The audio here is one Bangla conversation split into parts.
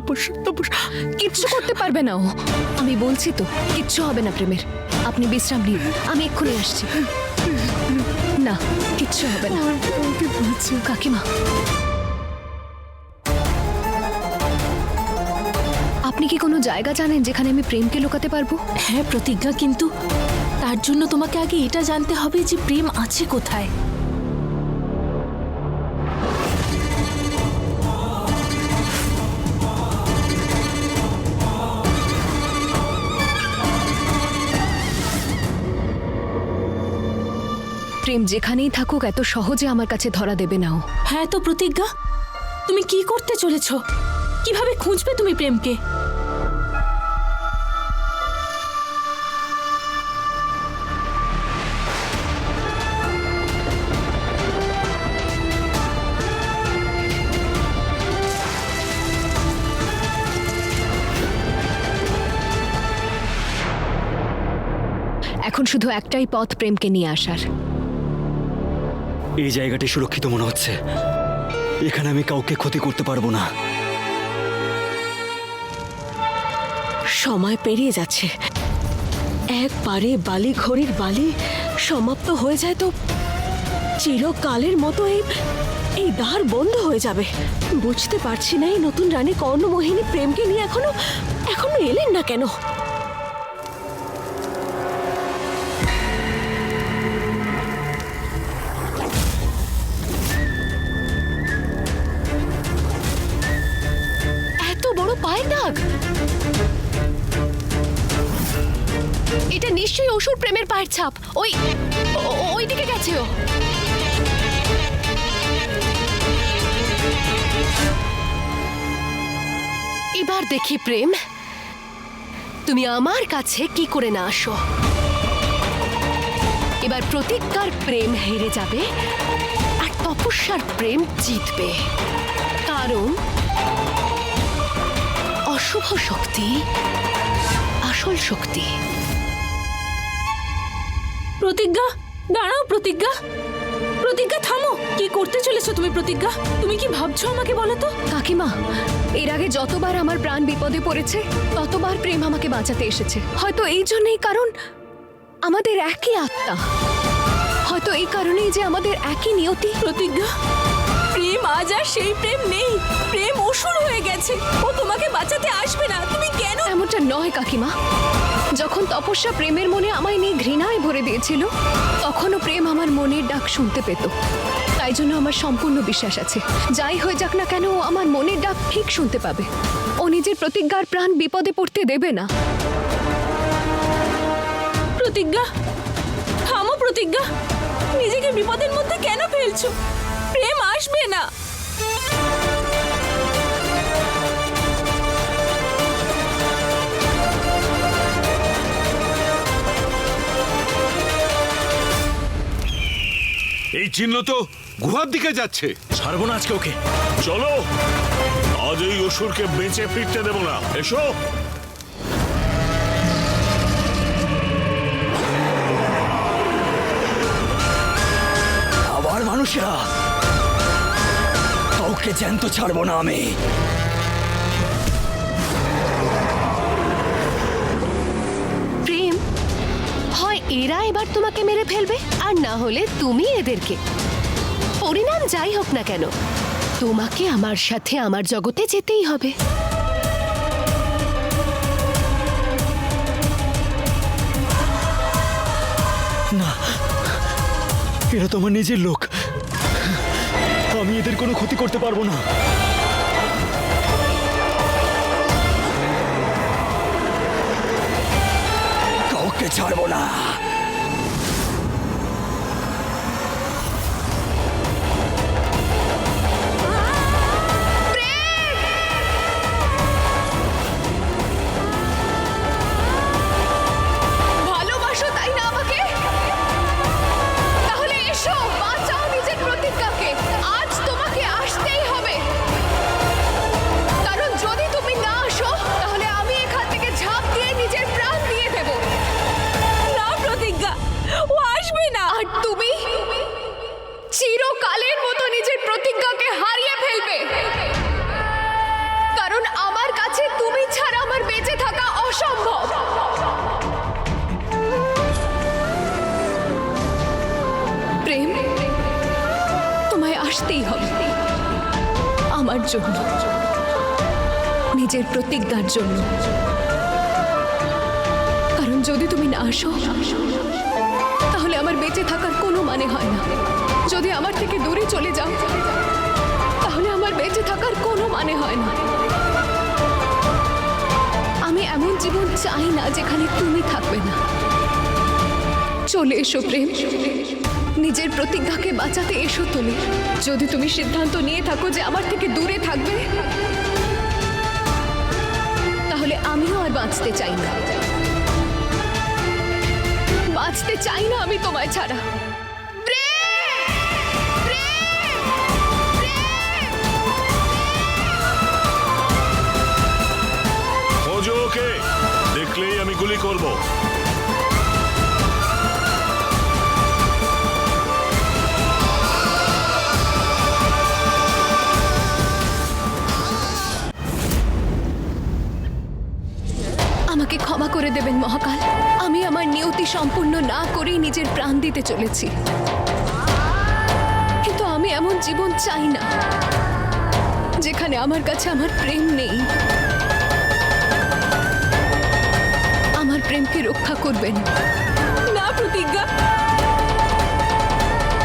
তপস্যা তপস্যা। কিচ্ছু করতে পারবে না ও। আমি বলছি তো কিচ্ছু হবে না প্রেমের। আপনি বিশ্রাম নিন, আমি এক্ষুনি আসছি। না, কিচ্ছু হবে না। কাকিমা, আপনি কি কোনো জায়গা জানেন যেখানে আমি প্রেমকে লুকাতে পারবো? হ্যাঁ প্রতিজ্ঞা, কিন্তু তার জন্য তোমাকে আগে এটা জানতে হবে যে প্রেম আছে কোথায়। প্রেম যেখানেই থাকুক এত সহজে আমার কাছে ধরা দেবে না ও। হ্যাঁ তো প্রতিজ্ঞা, তুমি কি করতে চলেছ? কিভাবে খুঁজবে তুমি প্রেমকে? এখন শুধু একটাই পথ প্রেমকে নিয়ে আসার। এই জায়গাটি সুরক্ষিত মনে হচ্ছে। এখানে আমি কাউকে ক্ষতি করতে পারবো না। সময় পেরিয়ে যাচ্ছে, একবারে বালি ঘড়ির বালি সমাপ্ত হয়ে যায় তো চিরকালের মতো এই দ্বার বন্ধ হয়ে যাবে। বুঝতে পারছি না এই নতুন রানী কর্ণমোহিনী প্রেমকে নিয়ে এখনো এলেন না কেন। এত বড় পায়ের দাগ! এটা নিশ্চয়ই অসুর প্রেমের পায়ের ছাপ। ওই দিকে গেছে ও। এবার দেখি প্রেম, তুমি আমার কাছে কি করে না আসো। এবার প্রতিজ্ঞার প্রেম হেরে যাবে আর তপস্যার প্রেম জিতবে, কারণ অশুভ শক্তি আসল শক্তি। প্রতিজ্ঞা, দাঁড়াও প্রতিজ্ঞা। প্রতিজ্ঞা থামো, কি করতে চলেছো তুমি প্রতিজ্ঞা? তুমি কি ভাবছো আমাকে বলো তো? কাকিমা, এর আগে যতবার আমার প্রাণ বিপদে পড়েছে ততবার প্রেম আমাকে বাঁচাতে এসেছে। হয়তো এই জন্যই, কারণ আমাদের একই আত্মা। হয়তো এই কারণেই যে আমাদের একই নিয়তি। প্রতিজ্ঞা, প্রেম আজ আর সেই প্রেম নেই। প্রেম অসুর হয়ে গেছে, ও তোমাকে বাঁচাতে আসবে না। তুমি কেন? এমনটা নয় কাকিমা। যখন তপস্যা প্রেমের মনে আমায় নিয়ে ঘৃণায় ভরে দিয়েছিল, তখনও প্রেম আমার মনের ডাক শুনতে পেত। তাই জন্য আমার সম্পূর্ণ বিশ্বাস আছে, যাই হয়ে যাক না কেন ও আমার মনের ডাক ঠিক শুনতে পাবে। ও নিজের প্রতিজ্ঞার প্রাণ বিপদে পড়তে দেবে না। প্রতিজ্ঞা থামো প্রতিজ্ঞা, নিজেকে বিপদের মধ্যে কেন ফেলছো? প্রেম আসবে না। এই চিহ্ন তো গুহার দিকে যাচ্ছে। ছাড়বো না আজকে ওকে। চলো, আজ এই অসুরকে বেঁচে ফিরতে দেব না। এসো। আবার মানুষেরা, কাউকে জ্যান্ত ছাড়বো না আমি। প্রেম, হয় এরা এবার তোমাকে মেরে ফেলবে, আর না হলে তুমি এদেরকে। পরিণাম যাই হোক না কেন, তোমাকে আমার সাথে আমার জগতে যেতেই হবে। না, এরা তো আমার নিজের লোক। আমি এদের কোনো ক্ষতি করতে পারবো না। কাউকে ছাড়বো না। ভালোবাসো তাই না আমাকে? তাহলে এসো, বাঁচাও নিজের প্রতিজ্ঞাকে। আজ তোমাকে আসতেই হবে। জন্য, নিজের প্রতিজ্ঞার জন্য। কারণ যদি তুমি না আসো তাহলে আমার বেঁচে থাকার কোনো মানে হয় না। যদি আমার থেকে দূরে চলে যাও তাহলে আমার বেঁচে থাকার কোনো মানে হয় না। আমি এমন জীবন চাই না যেখানে তুমি থাকবে না। চলে এসো প্রেম, নিজের প্রতিজ্ঞাকে বাঁচাতে এসো তুমি। যদি তুমি সিদ্ধান্ত নিয়ে থাকো যে আমার থেকে দূরে থাকবে, তাহলে আমিও আর বাঁচতে চাই না। বাঁচতে চাই না আমি তোমায় ছাড়া। খোঁজো ওকে, দেখলেই আমি গুলি করব। আমাকে ক্ষমা করে দেবেন মহাকাল। আমি আমার নিয়তি সম্পূর্ণ না করেই নিজের প্রাণ দিতে চলেছি। কিন্তু আমি এমন জীবন চাই না যেখানে আমার কাছে আমার প্রেম নেই। আমার প্রেমকে রক্ষা করবেন। না প্রতিজ্ঞা,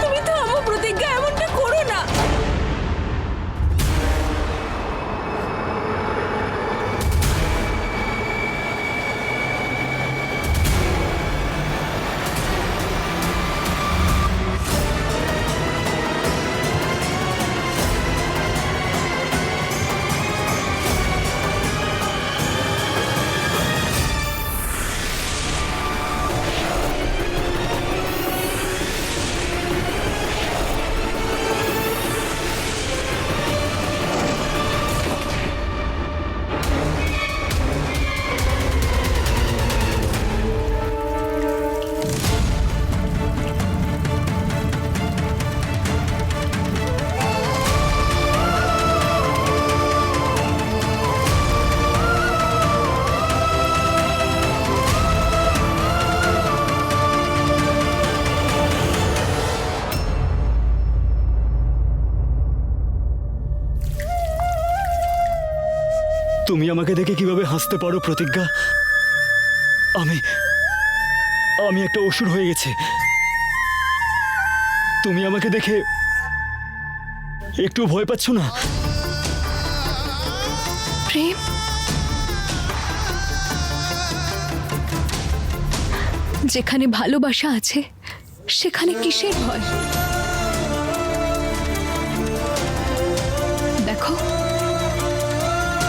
তুমি তো আমার প্রতিজ্ঞা, এমনটা করো না। তুমি আমাকে দেখে কিভাবে হাসতে পারো প্রতিজ্ঞা? আমি একটা অসুর হয়ে গেছি। তুমি আমাকে দেখে একটু ভয় পাচ্ছ না? প্রেম, যেখানে ভালোবাসা আছে সেখানে কিসের ভয়? দেখো,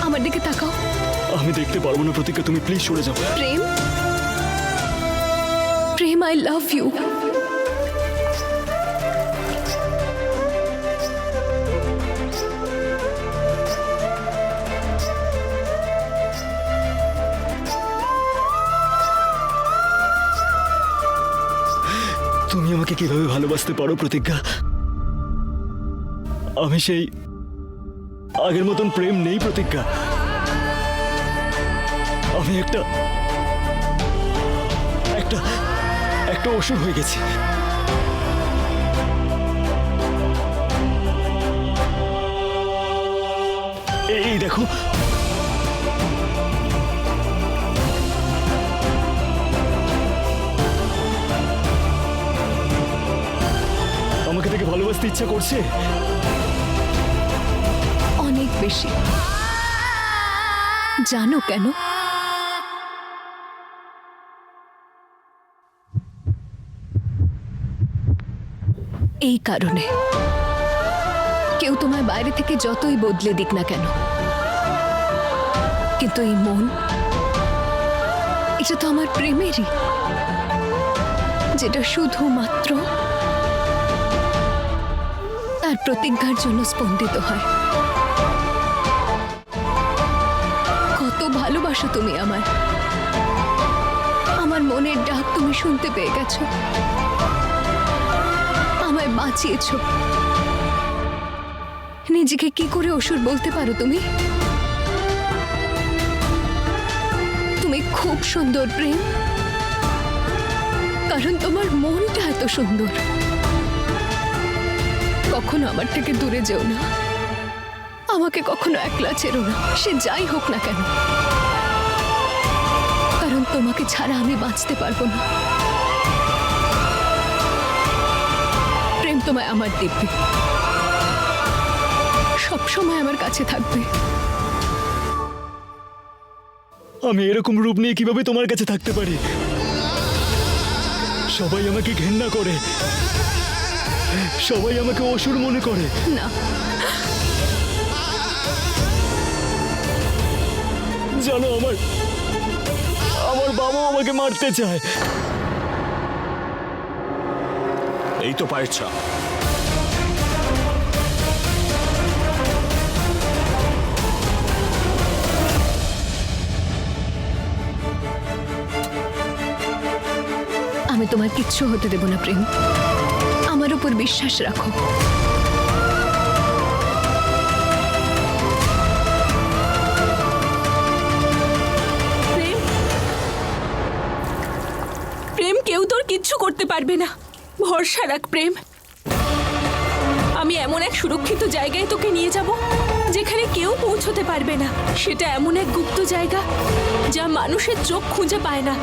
আমার দিকে তাকাও। আমি দেখতে পারবো না প্রতিজ্ঞা, তুমি প্লিজ সরে যাও। প্রেম, প্রেম, আই লাভ ইউ। তুমি আমাকে কিভাবে ভালোবাসতে পারো প্রতিজ্ঞা? আমি সেই আগের মতন প্রেম নেই প্রতিজ্ঞা। আমি একটা একটা একটা অসুর হয়ে গেছি। এই দেখো, আমাকে দেখে ভালোবাসতে ইচ্ছা করছে? অনেক বেশি। জানো কেন? এই কারণে, কেউ তোমার বাইরে থেকে যতই বদলে দিক না কেন, কিন্তু এই মন, এটা তো আমার প্রেমেরই, যেটা শুধুমাত্র তার প্রতিজ্ঞার জন্য স্পন্দিত হয়। কত ভালোবাসো তুমি আমার। আমার মনের ডাক তুমি শুনতে পেয়ে গেছো, আমায় বাঁচিয়েছো। নিজেকে কি করে অসুর বলতে পারো তুমি? তুমি খুব সুন্দর প্রেম, কারণ তোমার মনটা এত সুন্দর। কখনো আমার থেকে দূরে যেও না, আমাকে কখনো একলা ছেড়ো না, সে যাই হোক না কেন, কারণ তোমাকে ছাড়া আমি বাঁচতে পারবো না। প্রেম তোমায় আমার দিব্যি, সবসময় আমার কাছে থাকবে। আমি এরকম রূপ নিয়ে কিভাবে তোমার কাছে থাকতে পারি? সবাই আমাকে ঘেন্না করে, সবাই আমাকে অসুর মনে করে। না, জানো, আমার বাবা আমাকে মারতে চায়। এই তো পায়ের ছাপ। আমি তোমার কিচ্ছু হতে দেব না প্রেম, আমার উপর বিশ্বাস রাখো। প্রেম, প্রেম, কেউ তোর কিচ্ছু করতে পারবে না, ভরসা রাখ প্রেম। আমি এমন এক সুরক্ষিত জায়গায় তোকে নিয়ে যাব যেখানে কেউ পৌঁছতে পারবে না। সেটা এমন এক গুপ্ত জায়গা যা মানুষের চোখ খুঁজে পায় না।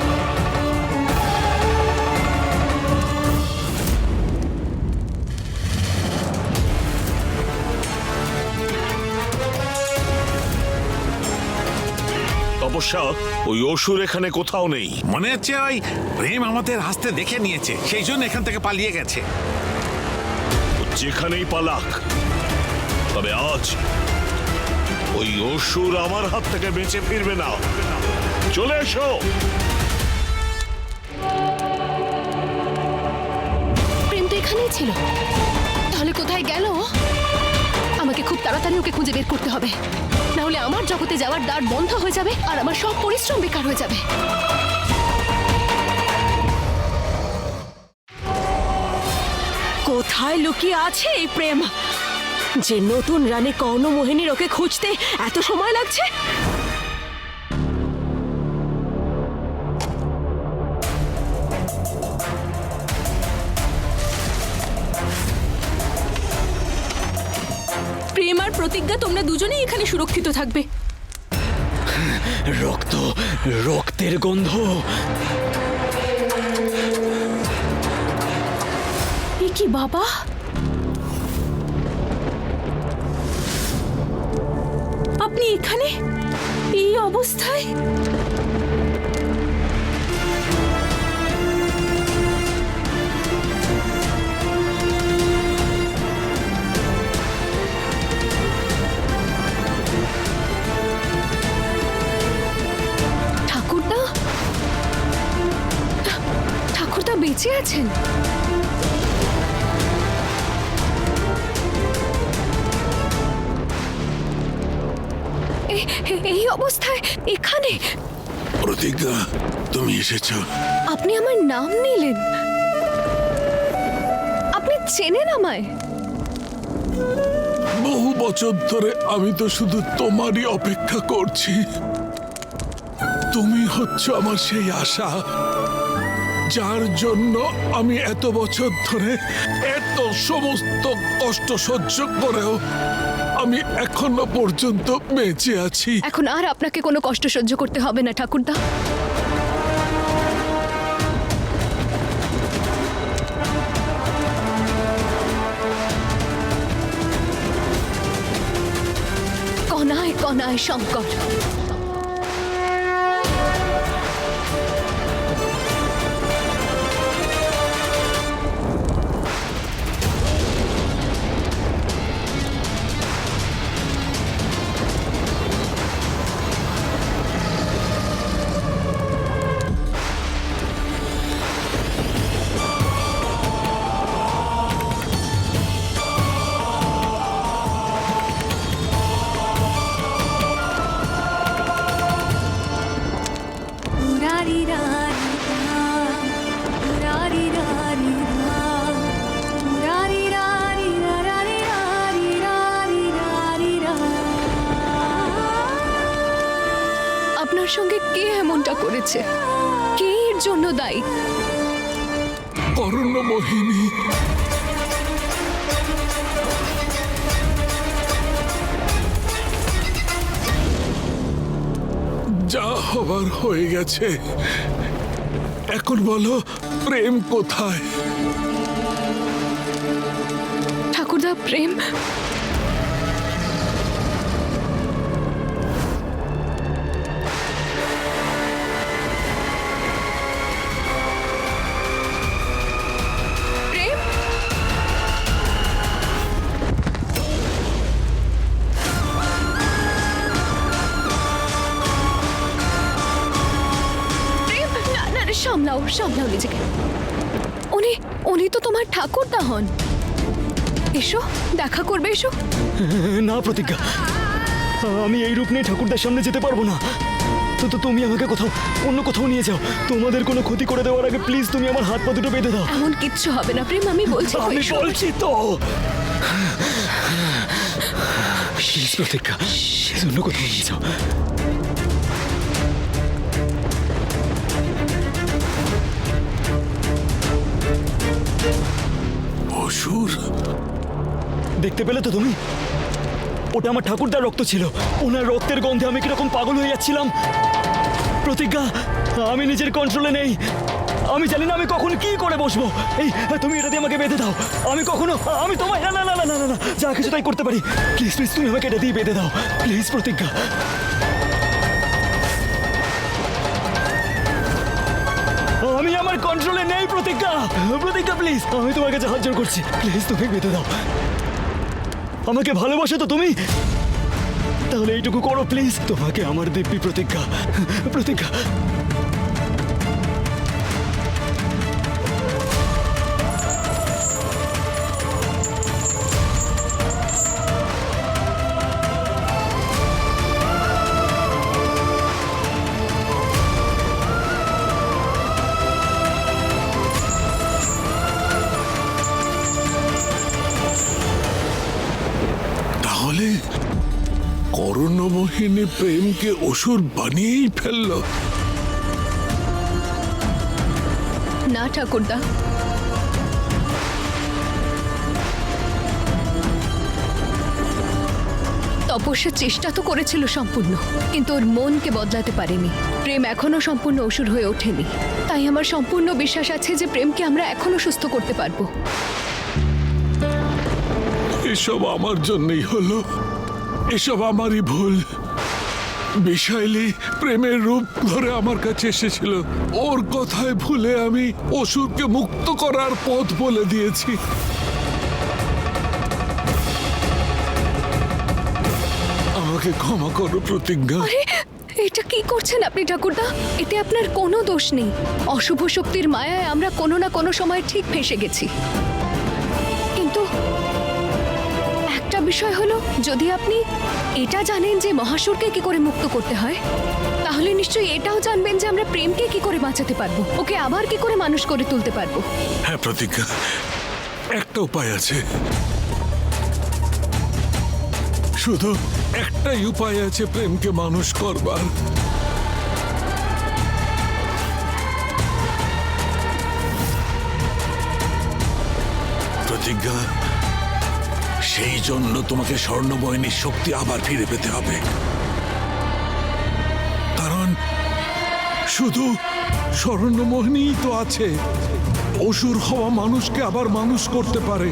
তপস্যা, ওই অসুর এখানে কোথাও নেই। মনে হচ্ছে ওই প্রেম আমাদের হাসতে দেখে নিয়েছে, সেই জন্য এখান থেকে পালিয়ে গেছে। ও যেখানেই পালাক, তবে আজ ওই অসুর আমার হাত থেকে বেঁচে ফিরবে না। চলে এসো। প্রেম তো এখানেই ছিল, তাহলে কোথায় গেল? আমাকে খুব তাড়াতাড়ি ওকে খুঁজে বের করতে হবে, না হলে আমার জগতে যাওয়ার দ্বার বন্ধ হয়ে যাবে আর আমার সব পরিশ্রম বেকার হয়ে যাবে। কোথায় লুকিয়ে আছে এই প্রেম, যে নতুন রানী কর্ণমোহিনীর ওকে খুঁজতে এত সময় লাগছে? প্রেম আর প্রতিজ্ঞা, তোমরা দুজনেই এখানে সুরক্ষিত থাকবে। রক্তের গন্ধ। এ কি বাবা? আপনি এখানে এই অবস্থায়? ঠাকুরদা, ঠাকুরদা বেঁচে আছেন? এই অবস্থায় এখানে? প্রতিজ্ঞা, তুমি এসেছো। আপনি আমার নাম নিলেন? আপনি চেনেন আমায়? বহু বছর ধরে আমি তো শুধু তোমারই অপেক্ষা করছি। তুমি হচ্ছ আমার সেই আশা, যার জন্য আমি এত বছর ধরে এত সমস্ত কষ্ট সহ্য করেও আমি এখনো পর্যন্ত বেঁচে আছি। এখন আর আপনাকে কোনো কষ্ট সহ্য করতে হবে না ঠাকুরদা। কণায় কণায় শঙ্কর। আপনার সঙ্গে কে এমনটা করেছে? কে এর জন্য দায়ী? কর্ণমোহিনী। যা হবার হয়ে গেছে। এখন বলো, প্রেম কোথায়? ঠাকুরদা, প্রেম প্রেম প্রেম, না না না, সামলাও সামলাও নিজেকে। উনি তো তোমার ঠাকুরদা হন। এসো, দেখা করবে, এসো। না প্রতিজ্ঞা, আমি এই রূপ নিয়ে ঠাকুরদার সামনে যেতে পারবো না। তো তুমি আমাকে অন্য কোথাও নিয়ে যাও। তোমাদের কোনো ক্ষতি করে দেওয়ার আগে প্লিজ তুমি আমার হাত পা দুটো বেঁধে দাও। এমন কিচ্ছু হবে না প্রেম, আমি বলছি তো, আমি এসো। বলছি তো। প্লিজ প্রতিজ্ঞা, অন্য কোথাও নিয়ে যাও। অসুর? দেখতে পেলে তো তুমি? ওটা আমার ঠাকুরদার রক্ত ছিল। ওনার রক্তের গন্ধে আমি কিরকম পাগল হয়ে যাচ্ছিলাম। প্রতিজ্ঞা, আমি নিজের কন্ট্রোলে নেই। আমি জানি না আমি কখন কি করে বসবো। এই তুমি এটা দিয়ে আমাকে বেঁধে দাও। আমি তোমায় না না না না না না যা কিছু তাই করতে পারি। প্লিজ প্লিজ তুমি আমাকে এটা দিয়ে বেঁধে দাও প্লিজ প্রতিজ্ঞা। আমি আমার কন্ট্রোলে নেই প্রতিজ্ঞা। প্রতিজ্ঞা প্লিজ, আমি তোমার কাছে হাত জোড় করছি, প্লিজ তুমি বেঁধে দাও। আমাকে ভালোবাসো তো তুমি? তাহলে এইটুকু করো প্লিজ। তোমাকে আমার দিব্যি প্রতিজ্ঞা। প্রতিজ্ঞা, তাহলে করণমোহিনী প্রেমকে অসুর বানিয়েই ফেলল। না ঠাকুরদা, তপস্যার চেষ্টা তো করেছিল সম্পূর্ণ, কিন্তু ওর মনকে বদলাতে পারেনি। প্রেম এখনো সম্পূর্ণ অসুর হয়ে ওঠেনি। তাই আমার সম্পূর্ণ বিশ্বাস আছে যে প্রেমকে আমরা এখনো সুস্থ করতে পারবো। এসব আমার জন্যই হলো, এসব আমারই ভুল। বিশাইলি প্রেমের রূপ ধরে আমার কাছে এসেছিল। ওর কথায় ভুলে আমি অসুরকে মুক্ত করার পথ বলে দিয়েছি। আমাকে ক্ষমা করো প্রতিজ্ঞা। আরে এটা কি করছেন আপনি ঠাকুরদা? এতে আপনার কোনো দোষ নেই। অশুভ শক্তির মায়ায় আমরা কোনো না কোনো সময় ঠিক ফেঁসে গেছি। কিন্তু একটা বিষয় হলো, যদি আপনি এটা জানেন যে মহাসুরকে কি করে মুক্ত করতে হয়, তাহলে নিশ্চয়ই এটাও জানবেন যে আমরা প্রেমকে কি করে বাঁচাতে পারবো, ওকে আবার কি করে মানুষ করে তুলতে পারবো। হ্যাঁ প্রতিজ্ঞা, একটা উপায় আছে। শুধু একটাই উপায় আছে প্রেমকে মানুষ করবার। প্রতিজ্ঞা, সেই জন্য তোমাকে স্বর্ণময়িনীর শক্তি আবার ফিরে পেতে হবে। কারণ শুধু স্বর্ণমোহিনীই তো আছে অসুর হওয়া মানুষকে আবার মানুষ করতে পারে।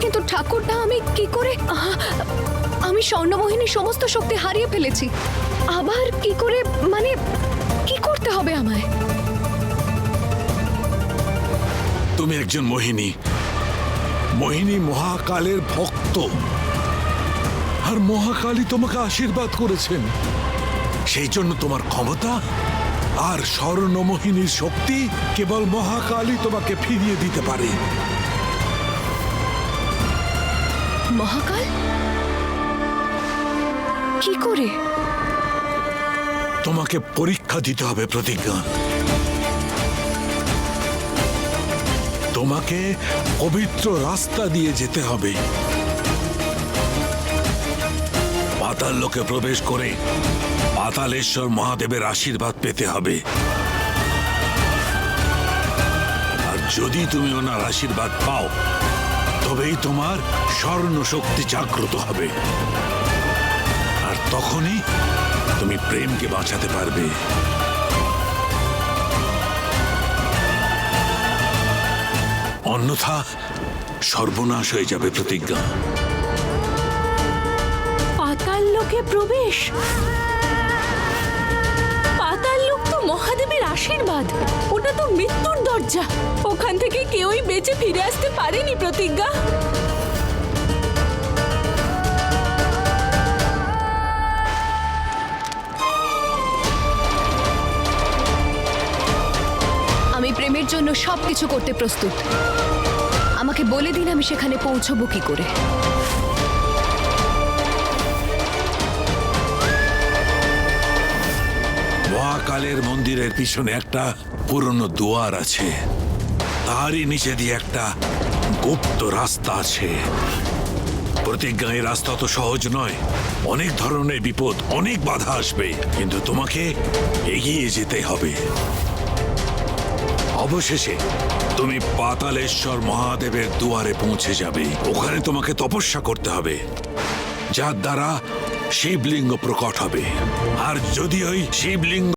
কিন্তু ঠাকুরদা, আমি কি করে? আমি স্বর্ণমোহিনীর সমস্ত শক্তি হারিয়ে ফেলেছি। আবার কি করে, মানে কি করতে হবে আমায়? তুমি একজন মোহিনী, মোহিনী মহাকালের ভক্ত, আর মহাকালী তোমাকে আশীর্বাদ করেছেন। সেই জন্য তোমার ক্ষমতা আর স্বর্ণমোহিনীর শক্তি কেবল মহাকালী তোমাকে ফিরিয়ে দিতে পারে। মহাকাল? কি করে? তোমাকে পরীক্ষা দিতে হবে প্রতিজ্ঞা। তোমাকে পবিত্র রাস্তা দিয়ে যেতে হবে। পাতাল লোকে প্রবেশ করে পাতালেশ্বর মহাদেবের আশীর্বাদ পেতে হবে। আর যদি তুমি ওনার আশীর্বাদ পাও, তবেই তোমার স্বর্ণ শক্তি জাগ্রত হবে। তখনই তুমি প্রেমকে বাঁচাতে পারবে। অন্যথা সর্বনাশ হয়ে যাবে প্রতিজ্ঞা। পাতাল লোকে প্রবেশ, পাতাল লোক তো মহাদেবের আশীর্বাদ, ওটা তো মৃত্যুর দরজা। ওখান থেকে কেউই বেঁচে ফিরে আসতে পারেনি প্রতিজ্ঞা। আমি প্রেমের জন্য সবকিছু করতে প্রস্তুত। আমাকে বলে দিন আমি সেখানে পৌঁছবো কি করে। মহাকালের মন্দিরের পিছনে একটা পুরনো দুয়ার আছে, তারই নিচে দিয়ে একটা গুপ্ত রাস্তা আছে। প্রতিজ্ঞা, এই রাস্তা তো সহজ নয়, অনেক ধরনের বিপদ, অনেক বাধা আসবে, কিন্তু তোমাকে এগিয়ে যেতে হবে। অবশেষে তুমি পাতালেশ্বর মহাদেবের দুয়ারে পৌঁছে যাবে। ওখানে তোমাকে তপস্যা করতে হবে, যার দ্বারা শিবলিঙ্গ প্রকট হবে। আর যদি ওই শিবলিঙ্গ